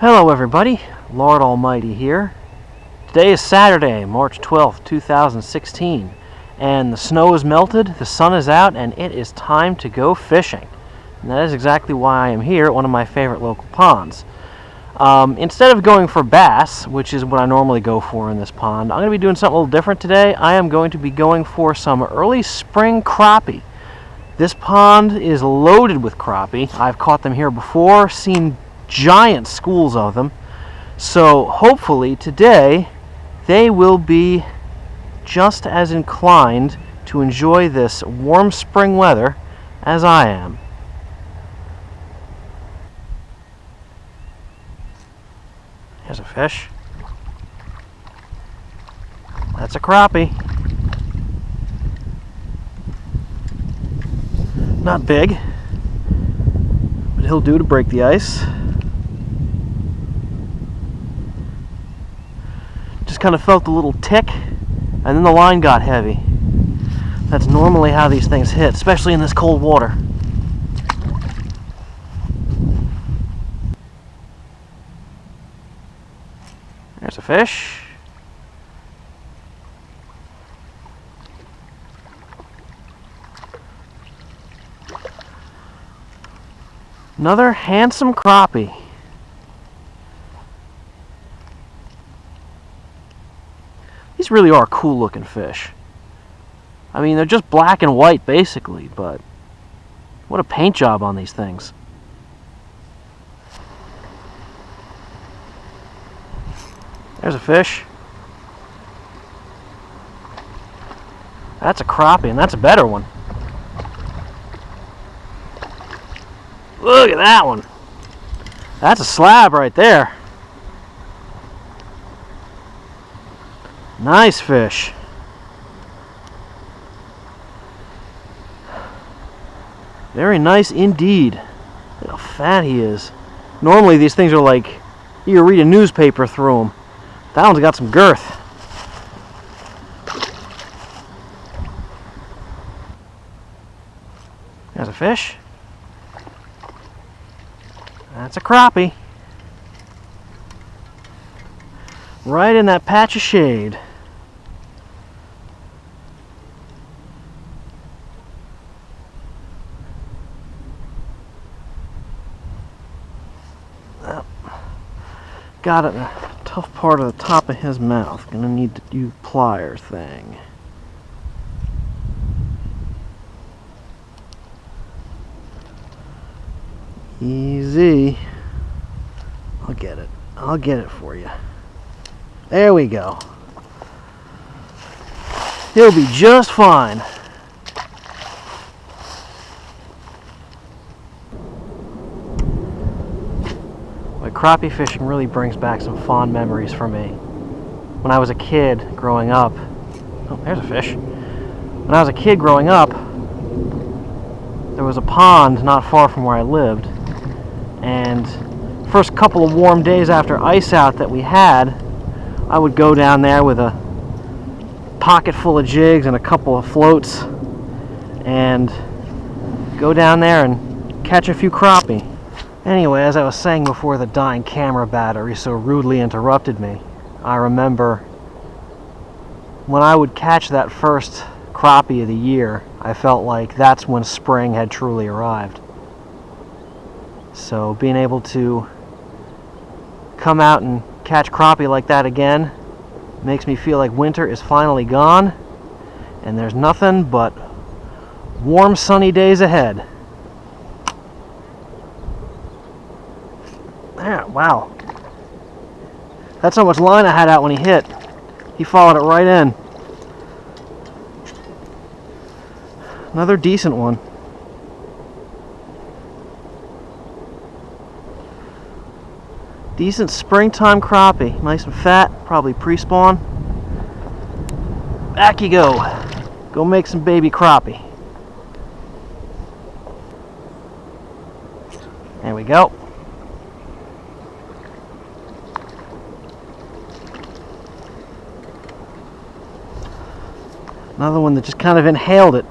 Hello everybody, Lord Almighty here. Today is Saturday, March 12th, 2016, and the snow is melted, the sun is out, and it is time to go fishing. And that is exactly why I am here at one of my favorite local ponds. Instead of going for bass, which is what I normally go for in this pond, I'm going to be doing something a little different today. I am going to be going for some early spring crappie. This pond is loaded with crappie. I've caught them here before, seen giant schools of them. So hopefully today they will be just as inclined to enjoy this warm spring weather as I am. Here's a fish. That's a crappie. Not big, but he'll do to break the ice. Just kind of felt a little tick, and then the line got heavy. That's normally how these things hit, especially in this cold water. There's a fish. Another handsome crappie. These really are cool looking fish. I mean, they're just black and white basically, but what a paint job on these things. There's a fish. That's a crappie, and that's a better one. Look at that one. That's a slab right there. Nice fish. Very nice indeed. Look how fat he is. Normally these things are like, you read a newspaper through them. That one's got some girth. There's a fish. That's a crappie. Right in that patch of shade. Got it in a tough part of the top of his mouth. Gonna need to use pliers thing. Easy. I'll get it. I'll get it for you. There we go. He'll be just fine. Crappie fishing really brings back some fond memories for me. When I was a kid growing up, oh, there's a fish. When I was a kid growing up, there was a pond not far from where I lived, and first couple of warm days after ice out that we had, I would go down there with a pocket full of jigs and a couple of floats and go down there and catch a few crappie. Anyway, as I was saying before the dying camera battery so rudely interrupted me, I remember when I would catch that first crappie of the year, I felt like that's when spring had truly arrived. So being able to come out and catch crappie like that again makes me feel like winter is finally gone and there's nothing but warm sunny days ahead. Yeah, wow. That's how much line I had out when he hit. He followed it right in. Another decent one. Decent springtime crappie. Nice and fat, probably pre-spawn. Back you go. Go make some baby crappie. There we go. Another one that just kind of inhaled it.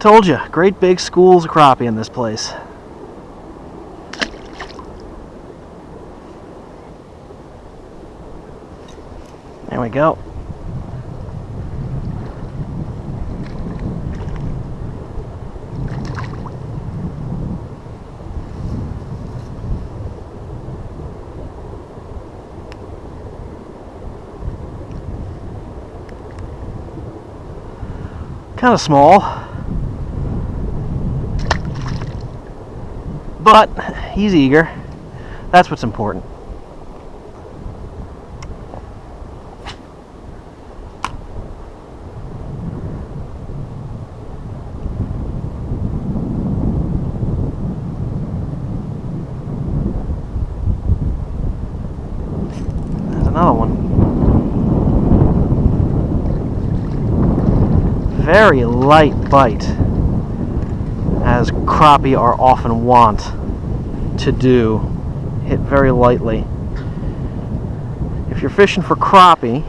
Told you, great big schools of crappie in this place. There we go. Kind of small, but he's eager. That's what's important. There's another one. Very light bite, as crappie are often wont to do. Hit very lightly. If you're fishing for crappie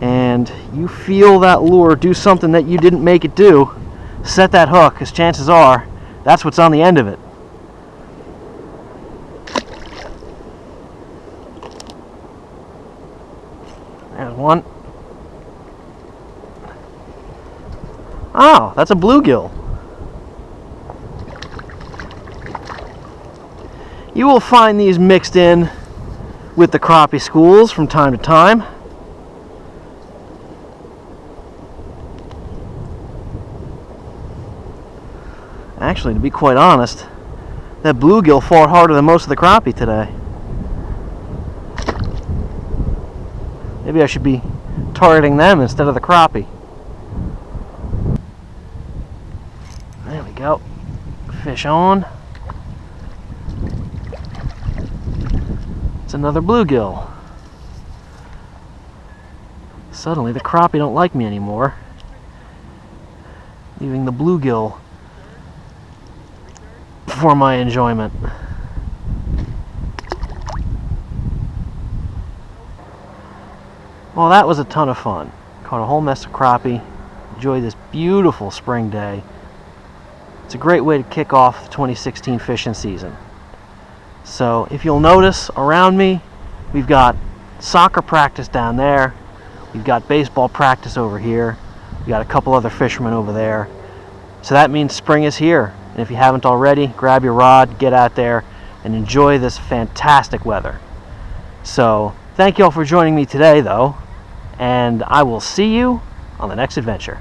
and you feel that lure do something that you didn't make it do, set that hook, because chances are that's what's on the end of it. There's one. Oh, that's a bluegill. You will find these mixed in with the crappie schools from time to time. Actually, to be quite honest, that bluegill fought harder than most of the crappie today. Maybe I should be targeting them instead of the crappie. There we go. Fish on. It's another bluegill. Suddenly the crappie don't like me anymore, leaving the bluegill for my enjoyment. Well, that was a ton of fun. Caught a whole mess of crappie. Enjoyed this beautiful spring day. It's a great way to kick off the 2016 fishing season. So if you'll notice around me, we've got soccer practice down there, we've got baseball practice over here, we've got a couple other fishermen over there. So that means spring is here. And if you haven't already, grab your rod, get out there, and enjoy this fantastic weather. So thank you all for joining me today, though, and I will see you on the next adventure.